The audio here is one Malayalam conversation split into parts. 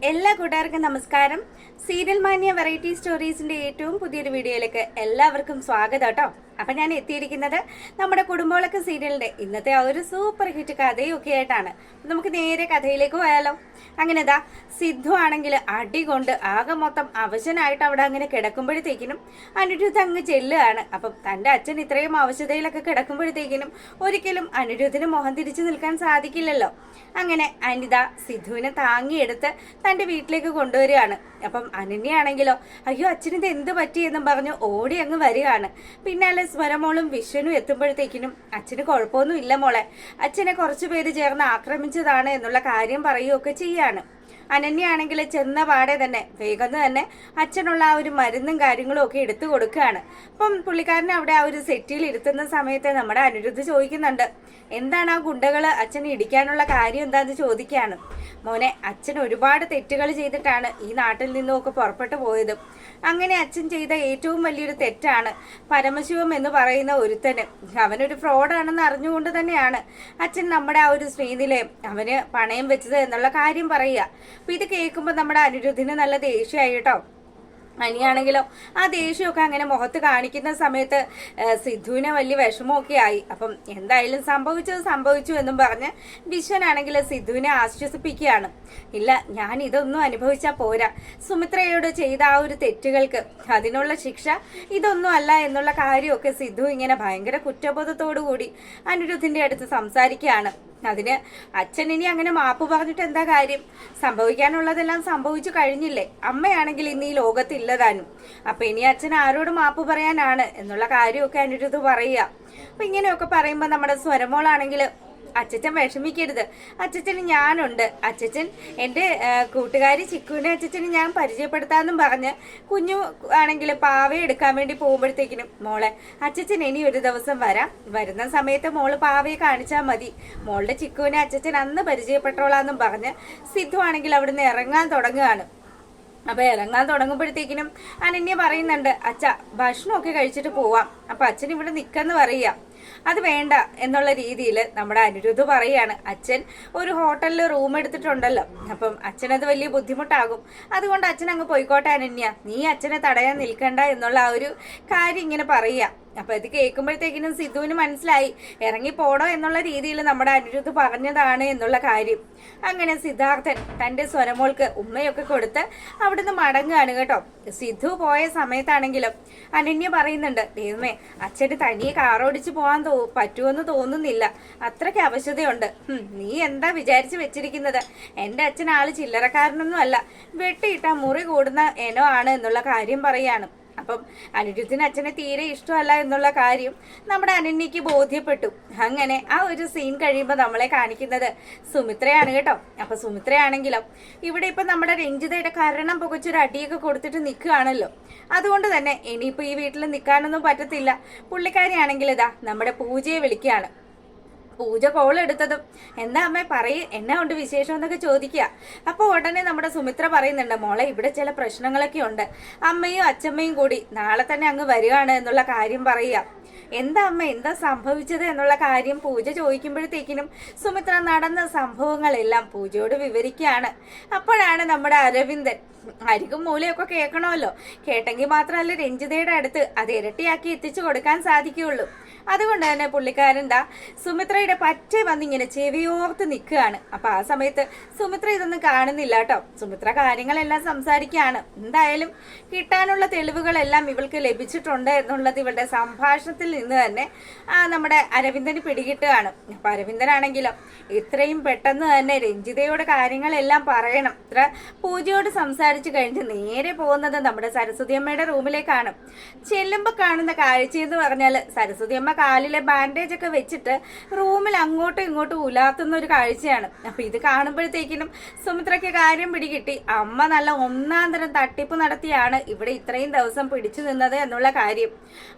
എല്ലാ കൂട്ടുകാർക്കും നമസ്കാരം. സീരിയൽ മാനിയ വെറൈറ്റി സ്റ്റോറീസിന്റെ ഏറ്റവും പുതിയൊരു വീഡിയോയിലേക്ക് എല്ലാവർക്കും സ്വാഗതം കേട്ടോ. അപ്പൊ ഞാൻ എത്തിയിരിക്കുന്നത് നമ്മുടെ കുടുംബവിളക്ക് സീരിയലിന്റെ ഇന്നത്തെ ആ ഒരു സൂപ്പർ ഹിറ്റ് കഥയൊക്കെ ആയിട്ടാണ്. നമുക്ക് നേരെ കഥയിലേക്ക് പോയാലോ. അങ്ങനെതാ സിദ്ധു ആണെങ്കിൽ അടി കൊണ്ട് ആകെ മൊത്തം അവശനായിട്ട് അവിടെ അങ്ങനെ കിടക്കുമ്പോഴത്തേക്കിനും അനിരുദ്ധ അങ്ങ് ചെല്ലുകയാണ്. അപ്പം തന്റെ അച്ഛൻ ഇത്രയും അവശതയിലൊക്കെ കിടക്കുമ്പോഴത്തേക്കിനും ഒരിക്കലും അനിരുദ്ധിന് മുഖം തിരിച്ചു നിൽക്കാൻ സാധിക്കില്ലല്ലോ. അങ്ങനെ അനിത സിദ്ധുവിനെ താങ്ങിയെടുത്ത് തന്റെ വീട്ടിലേക്ക് കൊണ്ടുവരികയാണ്. അപ്പം അനന്യാണെങ്കിലോ അയ്യോ അച്ഛനിത് എന്ത് പറ്റിയെന്നും പറഞ്ഞു ഓടി അങ്ങ് വരികയാണ്. പിന്നാലെ സ്വരമോളും വിശ്വനും എത്തുമ്പോഴത്തേക്കിനും അച്ഛന് കുഴപ്പമൊന്നും ഇല്ല മോളെ, അച്ഛനെ കുറച്ചു പേര് ചേർന്ന് ആക്രമിച്ചതാണ് എന്നുള്ള കാര്യം പറയുകയൊക്കെ ചെയ്യാണ്. അനന്യാണെങ്കിൽ ചെന്ന പാടെ തന്നെ വേഗം തന്നെ അച്ഛനുള്ള ആ ഒരു മരുന്നും കാര്യങ്ങളും ഒക്കെ എടുത്തു കൊടുക്കുകയാണ്. അപ്പം പുള്ളിക്കാരനെ അവിടെ ആ ഒരു സെറ്റിൽ ഇരുത്തുന്ന സമയത്ത് നമ്മുടെ അനിരുദ്ധ് ചോദിക്കുന്നുണ്ട്, എന്താണ് ആ ഗുണ്ടകള് അച്ഛനെ ഇടിക്കാനുള്ള കാര്യം എന്താന്ന് ചോദിക്കുകയാണ്. മോനെ, അച്ഛൻ ഒരുപാട് തെറ്റുകൾ ചെയ്തിട്ടാണ് ഈ നാട്ടിൽ നിന്നുമൊക്കെ പുറപ്പെട്ടു പോയത്. അങ്ങനെ അച്ഛൻ ചെയ്ത ഏറ്റവും വലിയൊരു തെറ്റാണ് പരമശിവം എന്ന് പറയുന്ന ഒരുത്തന്. അവനൊരു ഫ്രോഡാണെന്ന് അറിഞ്ഞുകൊണ്ട് തന്നെയാണ് അച്ഛൻ നമ്മുടെ ആ ഒരു ശ്രീനിലയം അവന് പണയം വെച്ചത് എന്നുള്ള കാര്യം പറയുക. അപ്പൊ ഇത് കേൾക്കുമ്പോൾ നമ്മുടെ അനിരുദ്ധിന് നല്ല ദേഷ്യമായി കേട്ടോ. അനിയാണെങ്കിലോ ആ ദേഷ്യമൊക്കെ അങ്ങനെ മുഖത്ത് കാണിക്കുന്ന സമയത്ത് സിദ്ധുവിനെ വലിയ വിഷമമൊക്കെ ആയി. അപ്പം എന്തായാലും സംഭവിച്ചത് സംഭവിച്ചു എന്നും പറഞ്ഞ് വിശ്വനാണെങ്കിൽ സിദ്ധുവിനെ ആശ്വസിപ്പിക്കുകയാണ്. ഇല്ല, ഞാൻ ഇതൊന്നും അനുഭവിച്ചാൽ പോരാ, സുമിത്രയോട് ചെയ്ത ആ ഒരു തെറ്റുകൾക്ക് അതിനുള്ള ശിക്ഷ ഇതൊന്നും അല്ല എന്നുള്ള കാര്യമൊക്കെ സിദ്ധു ഇങ്ങനെ ഭയങ്കര കുറ്റബോധത്തോടു കൂടി അനിരുദ്ധിന്റെ അടുത്ത് സംസാരിക്കുകയാണ്. അതിന് അച്ഛൻ ഇനി അങ്ങനെ മാപ്പ് പറഞ്ഞിട്ട് എന്താ കാര്യം, സംഭവിക്കാനുള്ളതെല്ലാം സംഭവിച്ചു കഴിഞ്ഞില്ലേ, അമ്മയാണെങ്കിൽ ഇന്ന് ഈ ലോകത്തില്ലതാനും, അപ്പൊ ഇനി അച്ഛൻ ആരോട് മാപ്പ് പറയാനാണ് എന്നുള്ള കാര്യമൊക്കെ അനിരുദ്ധ് പറയുക. അപ്പൊ ഇങ്ങനെയൊക്കെ പറയുമ്പോ നമ്മുടെ സ്വരമോളാണെങ്കിൽ അച്ഛൻ വിഷമിക്കരുത്, അച്ഛന് ഞാനുണ്ട്, അച്ഛൻ എൻ്റെ കൂട്ടുകാരി ചിക്കുവിനെ അച്ഛന് ഞാൻ പരിചയപ്പെടുത്താമെന്നും പറഞ്ഞ് കുഞ്ഞു ആണെങ്കിൽ പാവ എടുക്കാൻ വേണ്ടി പോകുമ്പോഴത്തേക്കിനും മോളെ അച്ഛൻ ഇനി ഒരു ദിവസം വരാം, വരുന്ന സമയത്ത് മോള് പാവയെ കാണിച്ചാൽ മതി, മോളുടെ ചിക്കുവിനെ അച്ഛൻ അന്ന് പരിചയപ്പെട്ടോളാന്നും പറഞ്ഞ് സിദ്ധു ആണെങ്കിൽ അവിടുന്ന് ഇറങ്ങാൻ തുടങ്ങുകയാണ്. അപ്പൊ ഇറങ്ങാൻ തുടങ്ങുമ്പോഴത്തേക്കിനും അനന്യ പറയുന്നുണ്ട്, അച്ഛ ഭക്ഷണമൊക്കെ കഴിച്ചിട്ട് പോവാം, അപ്പൊ അച്ഛൻ ഇവിടെ നിൽക്കെന്ന് പറയുക. അത് വേണ്ട എന്നുള്ള രീതിയിൽ നമ്മുടെ അനിരുദ്ധ് പറയാണ്, അച്ഛൻ ഒരു ഹോട്ടലിൽ റൂം എടുത്തിട്ടുണ്ടല്ലോ, അപ്പം അച്ഛനത് വലിയ ബുദ്ധിമുട്ടാകും, അതുകൊണ്ട് അച്ഛൻ അങ്ങ് പോയിക്കോട്ടെ അനന്യ, നീ അച്ഛനെ തടയാൻ നിൽക്കണ്ട എന്നുള്ള ആ ഒരു കാര്യം ഇങ്ങനെ പറയുക. അപ്പൊ ഇത് കേൾക്കുമ്പോഴത്തേക്കിനും സിദ്ധുവിന് മനസ്സിലായി ഇറങ്ങിപ്പോടോ എന്നുള്ള രീതിയിൽ നമ്മുടെ അനിരുദ്ധ് പറഞ്ഞതാണ് എന്നുള്ള കാര്യം. അങ്ങനെ സിദ്ധാർത്ഥൻ തന്റെ സ്വരമോൾക്ക് ഉമ്മയൊക്കെ കൊടുത്ത് അവിടുന്ന് മടങ്ങുകയാണ് കേട്ടോ. സിദ്ധു പോയ സമയത്താണെങ്കിലും അനന്യ പറയുന്നുണ്ട്, ദൈവമേ അച്ഛന് തനിയെ കാറോടിച്ച് പോകാൻ പറ്റുമെന്ന് തോന്നുന്നില്ല, അത്രയ്ക്ക് അവശതയുണ്ട്. നീ എന്താ വിചാരിച്ചു വെച്ചിരിക്കുന്നത്, എന്റെ അച്ഛൻ ആള് ചില്ലറക്കാരനൊന്നും അല്ല, വെട്ടിയിട്ട മുറി കൂടുന്ന എനോ ആണ് എന്നുള്ള കാര്യം പറയാണ്. അപ്പം അനിരുദ്ധിന് അച്ഛനെ തീരെ ഇഷ്ടമല്ല എന്നുള്ള കാര്യം നമ്മുടെ അനന്യക്ക് ബോധ്യപ്പെട്ടു. അങ്ങനെ ആ ഒരു സീൻ കഴിയുമ്പോൾ നമ്മളെ കാണിക്കുന്നത് സുമിത്രയാണ് കേട്ടോ. അപ്പൊ സുമിത്രയാണെങ്കിലോ ഇവിടെ ഇപ്പൊ നമ്മുടെ രഞ്ജിതയുടെ കരണം പുകച്ചൊരു അടിയൊക്കെ കൊടുത്തിട്ട് നിൽക്കുകയാണല്ലോ, അതുകൊണ്ട് തന്നെ ഇനിയിപ്പോ ഈ വീട്ടിൽ നിൽക്കാനൊന്നും പറ്റത്തില്ല. പുള്ളിക്കാരിയാണെങ്കിൽ ഇതാ നമ്മുടെ പൂജയെ വിളിക്കുകയാണ്. പൂജ കോൾ എടുത്തതും എന്താ അമ്മ പറയും, എന്നാ ഉണ്ട് വിശേഷം എന്നൊക്കെ ചോദിക്കുക. അപ്പോൾ ഉടനെ നമ്മുടെ സുമിത്ര പറയുന്നുണ്ട്, മോളെ ഇവിടെ ചില പ്രശ്നങ്ങളൊക്കെ ഉണ്ട്, അമ്മയും അച്ഛമ്മയും കൂടി നാളെ തന്നെ അങ്ങ് വരികയാണ് എന്നുള്ള കാര്യം പറയുക. എന്താ അമ്മ, എന്താ സംഭവിച്ചത് എന്നുള്ള കാര്യം പൂജ ചോദിക്കുമ്പോഴത്തേക്കിനും സുമിത്ര നടന്ന സംഭവങ്ങളെല്ലാം പൂജയോട് വിവരിക്കുകയാണ്. അപ്പോഴാണ് നമ്മുടെ അരവിന്ദൻ അരികും മൂലയൊക്കെ കേൾക്കണമല്ലോ, കേട്ടെങ്കിൽ മാത്രമല്ല രഞ്ജിതയുടെ അടുത്ത് അത് ഇരട്ടിയാക്കി എത്തിച്ചു കൊടുക്കാൻ സാധിക്കുകയുള്ളൂ. അതുകൊണ്ട് തന്നെ പുള്ളിക്കാരൻ ദാ സുമിത്രയുടെ പറ്റേ വന്നിങ്ങനെ ചെവിയോർത്ത് നിൽക്കുകയാണ്. അപ്പൊ ആ സമയത്ത് സുമിത്ര ഇതൊന്നും കാണുന്നില്ല കേട്ടോ. സുമിത്ര കാര്യങ്ങളെല്ലാം സംസാരിക്കുകയാണ്. എന്തായാലും കിട്ടാനുള്ള തെളിവുകളെല്ലാം ഇവൾക്ക് ലഭിച്ചിട്ടുണ്ട് എന്നുള്ളത് ഇവളുടെ സംഭാഷണത്തിൽ നിന്ന് തന്നെ നമ്മുടെ അരവിന്ദന് പിടികിട്ടുകയാണ്. അപ്പൊ അരവിന്ദനാണെങ്കിലോ ഇത്രയും പെട്ടെന്ന് തന്നെ രഞ്ജിതയോട് കാര്യങ്ങളെല്ലാം പറയണം. ഇത്ര പൂജയോട് സംസാരിച്ചു കഴിഞ്ഞ് നേരെ പോകുന്നത് നമ്മുടെ സരസ്വതി അമ്മയുടെ റൂമിലേക്കാണ്. ചെല്ലുമ്പോ കാണുന്ന കാഴ്ചയെന്ന് പറഞ്ഞാൽ സരസ്വതി അമ്മ കാലിലെ ബാൻഡേജ് ഒക്കെ വെച്ചിട്ട് റൂമിൽ അങ്ങോട്ടും ഇങ്ങോട്ടും ഉലാത്തുന്ന ഒരു കാഴ്ചയാണ്. അപ്പൊ ഇത് കാണുമ്പോഴത്തേക്കിനും സുമിത്രയ്ക്ക് കാര്യം പിടികിട്ടി, അമ്മ നല്ല ഒന്നാം തരം തട്ടിപ്പ് നടത്തിയാണ് ഇവിടെ ഇത്രയും ദിവസം പിടിച്ചു നിന്നത് എന്നുള്ള കാര്യം.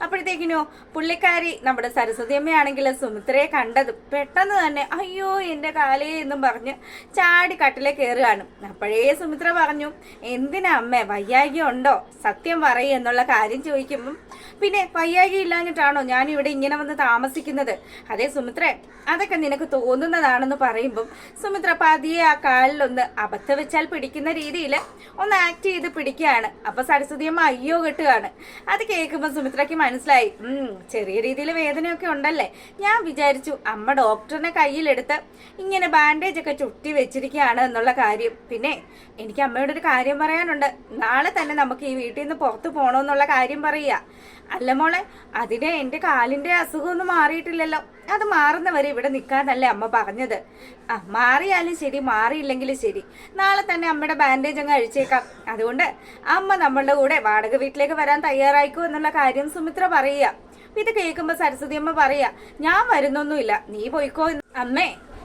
അപ്പോഴത്തേക്കിനോ പുള്ളിക്കാരി നമ്മുടെ സരസ്വതി അമ്മയാണെങ്കിൽ സുമിത്രയെ കണ്ടത് പെട്ടെന്ന് തന്നെ അയ്യോ എന്റെ കാലേ എന്നും പറഞ്ഞ് ചാടി കട്ടിലെ കയറുകയാണ്. അപ്പോഴേ സുമിത്ര പറഞ്ഞു, എന്തിനാ അമ്മേ, വയ്യായ്ക ഉണ്ടോ, സത്യം പറയും എന്നുള്ള കാര്യം ചോദിക്കുമ്പം പിന്നെ വയ്യായ്ക ഇല്ലാഞ്ഞിട്ടാണോ ഞാൻ ഇവിടെ ഇങ്ങനെ വന്ന് താമസിക്കുന്നത്, അതേ സുമിത്രേ അതൊക്കെ നിനക്ക് തോന്നുന്നതാണെന്ന് പറയുമ്പം സുമിത്ര പതിയെ ആ കാലിലൊന്ന് അബദ്ധം വെച്ചാൽ പിടിക്കുന്ന രീതിയിൽ ഒന്ന് ആക്ട് ചെയ്ത് പിടിക്കുകയാണ്. അപ്പൊ സരസ്വതിയമ്മ അയ്യോ കെട്ടുകയാണ്. അത് കേൾക്കുമ്പോൾ സുമിത്രയ്ക്ക് മനസ്സിലായി, ചെറിയ രീതിയിൽ വേദനയൊക്കെ ഉണ്ടല്ലേ. ഞാൻ വിചാരിച്ചു അമ്മ ഡോക്ടറിനെ കയ്യിലെടുത്ത് ഇങ്ങനെ ബാൻഡേജ് ഒക്കെ ചുറ്റി വെച്ചിരിക്കുകയാണ് എന്നുള്ള കാര്യം. പിന്നെ എനിക്ക് അമ്മയോട് ഒരു കാര്യം പറയാനുണ്ട്. നാളെ തന്നെ നമുക്ക് ഈ വീട്ടിൽ നിന്ന് പുറത്തു പോകണമെന്നുള്ള കാര്യം പറയുക. അല്ല മോളെ, അതിന് എൻ്റെ കാലിൻ്റെ അസുഖമൊന്നും മാറിയിട്ടില്ലല്ലോ. അത് മാറുന്നവരെ ഇവിടെ നിൽക്കാന്നല്ലേ അമ്മ പറഞ്ഞത്. മാറിയാലും ശരി മാറിയില്ലെങ്കിലും ശരി, നാളെ തന്നെ അമ്മയുടെ ബാൻഡേജ് അങ്ങ് അഴിച്ചേക്കാം. അതുകൊണ്ട് അമ്മ നമ്മളുടെ കൂടെ വാടക വീട്ടിലേക്ക് വരാൻ തയ്യാറായിക്കോ എന്നുള്ള കാര്യം സുമിത്ര പറയുക. ഇത് കേൾക്കുമ്പോൾ സരസ്വതി അമ്മ പറയാ, ഞാൻ വരുന്നൊന്നുമില്ല, നീ പോയിക്കോ.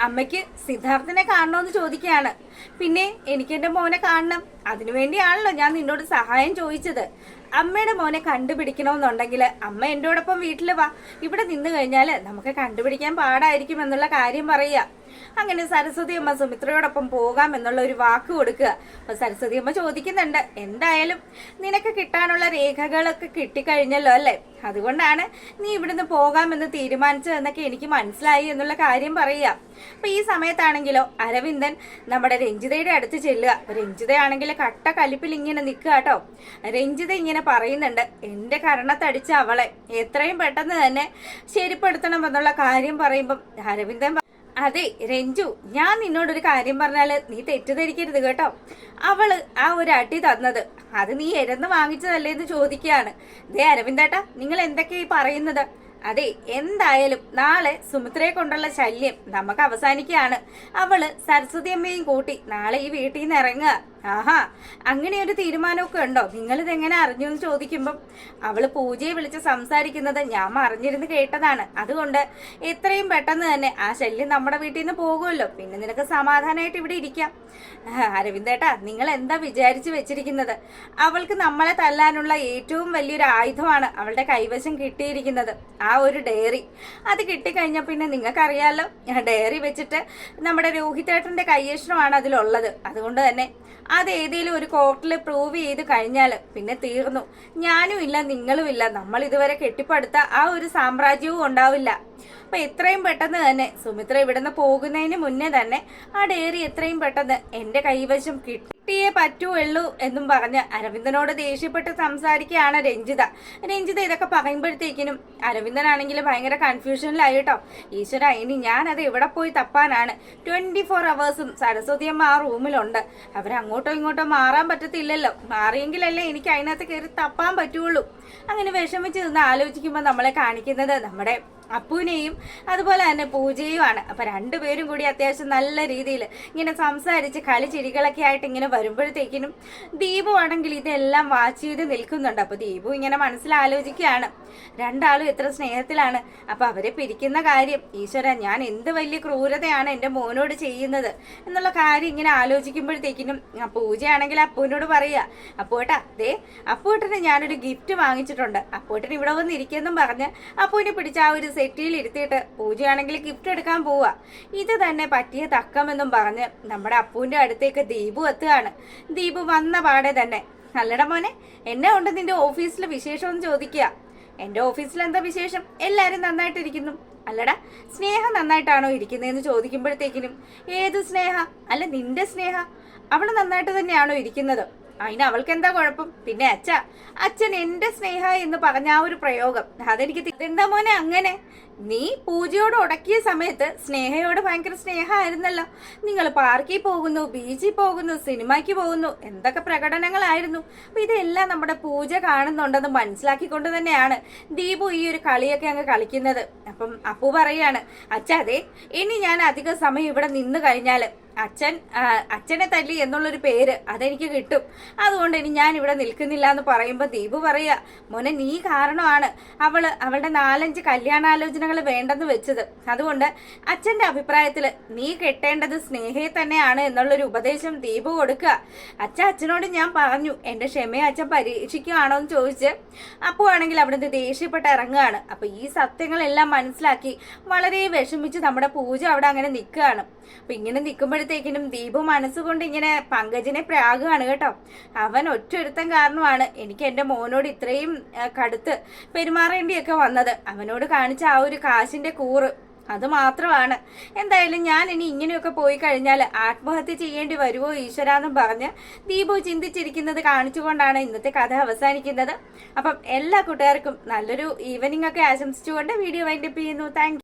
അമ്മയ്ക്ക് സിദ്ധാർത്ഥനെ കാണണമെന്ന് ചോദിക്കുകയാണ്. പിന്നെ എനിക്ക് എൻ്റെ മോനെ കാണണം. അതിനുവേണ്ടിയാണല്ലോ ഞാൻ നിന്നോട് സഹായം ചോദിച്ചത്. അമ്മയുടെ മോനെ കണ്ടുപിടിക്കണമെന്നുണ്ടെങ്കിൽ അമ്മ എന്നോടൊപ്പം വീട്ടിൽ വാ. ഇവിടെ നിന്ന് കഴിഞ്ഞാൽ നമുക്ക് കണ്ടുപിടിക്കാൻ പാടായിരിക്കും എന്നുള്ള കാര്യം പറയുക. അങ്ങനെ സരസ്വതി അമ്മ സുമിത്രയോടൊപ്പം പോകാം എന്നുള്ള ഒരു വാക്ക് കൊടുക്കുക. അപ്പൊ സരസ്വതി അമ്മ ചോദിക്കുന്നുണ്ട്, എന്തായാലും നിനക്ക് കിട്ടാനുള്ള രേഖകളൊക്കെ കിട്ടിക്കഴിഞ്ഞല്ലോ അല്ലേ, അതുകൊണ്ടാണ് നീ ഇവിടുന്ന് പോകാമെന്ന് തീരുമാനിച്ചതെന്നൊക്കെ എനിക്ക് മനസ്സിലായി എന്നുള്ള കാര്യം പറയുക. അപ്പൊ ഈ സമയത്താണെങ്കിലോ അരവിന്ദൻ നമ്മുടെ രഞ്ജിതയുടെ അടുത്ത് ചെല്ലുക. രഞ്ജിതയാണെങ്കിൽ കട്ട കലിപ്പിൽ ഇങ്ങനെ നിൽക്കുക കേട്ടോ. രഞ്ജിത ഇങ്ങനെ പറയുന്നുണ്ട്, എന്റെ കരണത്തടിച്ച അവളെ എത്രയും പെട്ടെന്ന് തന്നെ ശരിപ്പെടുത്തണം എന്നുള്ള കാര്യം പറയുമ്പം അരവിന്ദൻ, അതെ രഞ്ജു, ഞാൻ നിന്നോടൊരു കാര്യം പറഞ്ഞാല് നീ തെറ്റിദ്ധരിക്കരുത് കേട്ടോ. അവള് ആ ഒരു അടി തന്നത് അത് നീ എരന്ന് വാങ്ങിച്ചതല്ലേ എന്ന് ചോദിക്കുകയാണ്. ദേ അരവിന്ദേട്ടാ, നിങ്ങൾ എന്തൊക്കെയാ ഈ പറയുന്നത്? അതെ, എന്തായാലും നാളെ സുമിത്രയെ കൊണ്ടുള്ള ശല്യം നമുക്ക് അവസാനിക്കുകയാണ്. അവള് സരസ്വതി അമ്മയും കൂട്ടി നാളെ ഈ വീട്ടിൽ നിന്ന് ഇറങ്ങുക. ആഹാ, അങ്ങനെ ഒരു തീരുമാനമൊക്കെ ഉണ്ടോ? നിങ്ങളിതെങ്ങനെ അറിഞ്ഞു എന്ന് ചോദിക്കുമ്പം അവള് പൂജയെ വിളിച്ച് സംസാരിക്കുന്നത് ഞാൻ അറിഞ്ഞിരുന്ന് കേട്ടതാണ്. അതുകൊണ്ട് എത്രയും പെട്ടെന്ന് തന്നെ ആ ശല്യം നമ്മുടെ വീട്ടിൽ നിന്ന് പോകുമല്ലോ, പിന്നെ നിനക്ക് സമാധാനമായിട്ട് ഇവിടെ ഇരിക്കാം. അരവിന്ദേട്ടാ, നിങ്ങൾ എന്താ വിചാരിച്ചു വെച്ചിരിക്കുന്നത്? അവൾക്ക് നമ്മളെ തല്ലാനുള്ള ഏറ്റവും വലിയൊരു ആയുധമാണ് അവളുടെ കൈവശം കിട്ടിയിരിക്കുന്നത്, ആ ഒരു ഡയറി. അത് കിട്ടിക്കഴിഞ്ഞാൽ പിന്നെ നിങ്ങൾക്കറിയാലോ, ഡയറി വെച്ചിട്ട് നമ്മുടെ രോഹിതേട്ടന്റെ കയ്യേഷണമാണ് അതിലുള്ളത്. അതുകൊണ്ട് തന്നെ അത് ഏതെങ്കിലും ഒരു കോർട്ടിൽ പ്രൂവ് ചെയ്ത് കഴിഞ്ഞാൽ പിന്നെ തീർന്നു. ഞാനും ഇല്ല നിങ്ങളും ഇല്ല, നമ്മൾ ഇതുവരെ കെട്ടിപ്പടുത്ത ആ ഒരു സാമ്രാജ്യവും ഉണ്ടാവില്ല. അപ്പൊ എത്രയും പെട്ടെന്ന് തന്നെ സുമിത്ര ഇവിടുന്ന് പോകുന്നതിന് മുന്നേ തന്നെ ആ ഡയറി എത്രയും പെട്ടെന്ന് എന്റെ കൈവശം കിട്ടിയേ പറ്റുള്ളൂ എന്നും പറഞ്ഞ് അരവിന്ദനോട് ദേഷ്യപ്പെട്ട് സംസാരിക്കുകയാണ് രഞ്ജിത. ഇതൊക്കെ പറയുമ്പോഴത്തേക്കിനും അരവിന്ദനാണെങ്കിൽ ഭയങ്കര കൺഫ്യൂഷനിലായി കേട്ടോ. ഈശ്വര, ഇനി ഞാനത് എവിടെ പോയി തപ്പാനാണ്? 24 hours സരസ്വതിയമ്മ ആ റൂമിലുണ്ട്. അവരങ്ങോട്ടോ ഇങ്ങോട്ടോ മാറാൻ പറ്റത്തില്ലല്ലോ. മാറിയെങ്കിലല്ലേ എനിക്ക് അതിനകത്ത് കയറി തപ്പാൻ പറ്റുള്ളൂ. അങ്ങനെ വിഷമിച്ച് നിന്ന് ആലോചിക്കുമ്പോൾ നമ്മളെ കാണിക്കുന്നത് നമ്മുടെ അപ്പുവിനെയും അതുപോലെ തന്നെ പൂജയുമാണ്. അപ്പൊ രണ്ടുപേരും കൂടി അത്യാവശ്യം നല്ല രീതിയിൽ ഇങ്ങനെ സംസാരിച്ച് കളിച്ചിരികളൊക്കെ ആയിട്ട് ഇങ്ങനെ വരുമ്പോഴത്തേക്കിനും ദീപു ആണെങ്കിൽ ഇതെല്ലാം വാച്ച് ചെയ്ത് നിൽക്കുന്നുണ്ട്. അപ്പൊ ദീപു ഇങ്ങനെ മനസ്സിലാലോചിക്കുകയാണ്, രണ്ടാളും എത്ര സ്നേഹത്തിലാണ്. അപ്പൊ അവരെ പിരിക്കുന്ന കാര്യം, ഈശ്വര, ഞാൻ എന്ത് വലിയ ക്രൂരതയാണ് എൻ്റെ മോനോട് ചെയ്യുന്നത് എന്നുള്ള കാര്യം ഇങ്ങനെ ആലോചിക്കുമ്പോഴത്തേക്കിനും പൂജയാണെങ്കിൽ അപ്പുവിനോട് പറയുക, അപ്പുവേട്ടാ, ദേ അപ്പുവേട്ടന് ഞാനൊരു ഗിഫ്റ്റ് വാങ്ങിച്ചിട്ടുണ്ട്, അപ്പുവേട്ടൻ ഇവിടെ വന്നിരിക്കുമെന്നും പറഞ്ഞ് അപ്പുവിനെ പിടിച്ച ആ ഒരു സെറ്റിയിൽ ഇരുത്തിയിട്ട് പൂജയാണെങ്കിൽ ഗിഫ്റ്റ് എടുക്കാൻ പോവുക. ഇത് തന്നെ പറ്റിയ തക്കമെന്നും പറഞ്ഞ് നമ്മുടെ അപ്പുവിന്റെ അടുത്തേക്ക് ദീപു എത്തുകയാണ്. ദീപു വന്ന പാടെ തന്നെ, അല്ലട മോനെ, എന്നെ കൊണ്ട് നിന്റെ ഓഫീസിലെ വിശേഷം ചോദിക്കുക. എന്റെ ഓഫീസിൽ എന്താ വിശേഷം? എല്ലാരും നന്നായിട്ടിരിക്കുന്നു. അല്ലടാ, സ്നേഹ നന്നായിട്ടാണോ ഇരിക്കുന്നതെന്ന് ചോദിക്കുമ്പോഴത്തേക്കിനും, ഏത് സ്നേഹ? അല്ല, നിന്റെ സ്നേഹ. അവള് നന്നായിട്ട് തന്നെയാണോ ഇരിക്കുന്നത്? അതിന് അവൾക്ക് എന്താ കുഴപ്പം? പിന്നെ അച്ഛൻ എന്റെ സ്നേഹ എന്ന് പറഞ്ഞ ആ ഒരു പ്രയോഗം അതെനിക്ക് എന്താ മോനെ അങ്ങനെ? നീ പൂജയോട് ഉടക്കിയ സമയത്ത് സ്നേഹയോട് ഭയങ്കര സ്നേഹമായിരുന്നല്ലോ. നിങ്ങൾ പാർക്കിൽ പോകുന്നു, ബീച്ചിൽ പോകുന്നു, സിനിമയ്ക്ക് പോകുന്നു, എന്തൊക്കെ പ്രകടനങ്ങളായിരുന്നു. അപ്പൊ ഇതെല്ലാം നമ്മുടെ പൂജ കാണുന്നുണ്ടെന്ന് മനസ്സിലാക്കിക്കൊണ്ട് തന്നെയാണ് ദീപു ഈ ഒരു കളിയൊക്കെ അങ്ങ് കളിക്കുന്നത്. അപ്പം അപ്പു പറയാണ്, അതെ, ഇനി ഞാൻ അധിക സമയം ഇവിടെ നിന്ന് കഴിഞ്ഞാല് അച്ഛനെ തല്ലി എന്നുള്ളൊരു പേര് അതെനിക്ക് കിട്ടും. അതുകൊണ്ട് ഇനി ഞാൻ ഇവിടെ നിൽക്കുന്നില്ല എന്ന് പറയുമ്പോൾ ദീപു പറയാ, മോനെ, നീ കാരണമാണ് അവളുടെ 4-5 കല്യാണാലോചനകൾ വേണ്ടെന്ന് വെച്ചത്. അതുകൊണ്ട് അച്ഛന്റെ അഭിപ്രായത്തിൽ നീ കെട്ടേണ്ടത് സ്നേഹയെ തന്നെയാണ് എന്നുള്ളൊരു ഉപദേശം ദീപു കൊടുക്കുക. അച്ഛനോട് ഞാൻ പറഞ്ഞു, എന്റെ ക്ഷമയെ അച്ഛൻ പരീക്ഷിക്കുകയാണോ എന്ന് ചോദിച്ച് അപ്പു ആണെങ്കിൽ അവിടുന്ന് ദേഷ്യപ്പെട്ട് ഇറങ്ങുകയാണ്. അപ്പൊ ഈ സത്യങ്ങളെല്ലാം മനസ്സിലാക്കി വളരെ വിഷമിച്ച് നമ്മുടെ പൂജ അവിടെ അങ്ങനെ നിൽക്കുകയാണ്. അപ്പൊ ഇങ്ങനെ നിൽക്കുമ്പോഴത്തേക്കിനും ദീപു മനസ്സുകൊണ്ട് ഇങ്ങനെ പങ്കജിനെ പ്രാകുകയാണ് കേട്ടോ. അവൻ ഒറ്റൊരുത്തൻ കാരണമാണ് എനിക്ക് എൻ്റെ മോനോട് ഇത്രയും കടുത്ത് പെരുമാറേണ്ടിയൊക്കെ വന്നത്. അവനോട് കാണിച്ച ആ ഒരു കാശിന്റെ കൂറ് അത് മാത്രമാണ്. എന്തായാലും ഞാൻ ഇനി ഇങ്ങനെയൊക്കെ പോയി കഴിഞ്ഞാൽ ആത്മഹത്യ ചെയ്യേണ്ടി വരുമോ ഈശ്വരാന്നും പറഞ്ഞ് ദീപു ചിന്തിച്ചിരിക്കുന്നത് കാണിച്ചുകൊണ്ടാണ് ഇന്നത്തെ കഥ അവസാനിക്കുന്നത്. അപ്പം എല്ലാ കൂട്ടുകാർക്കും നല്ലൊരു ഈവനിങ് ഒക്കെ ആശംസിച്ചുകൊണ്ട് വീഡിയോ വൈൻഡപ്പ് ചെയ്യുന്നു. താങ്ക്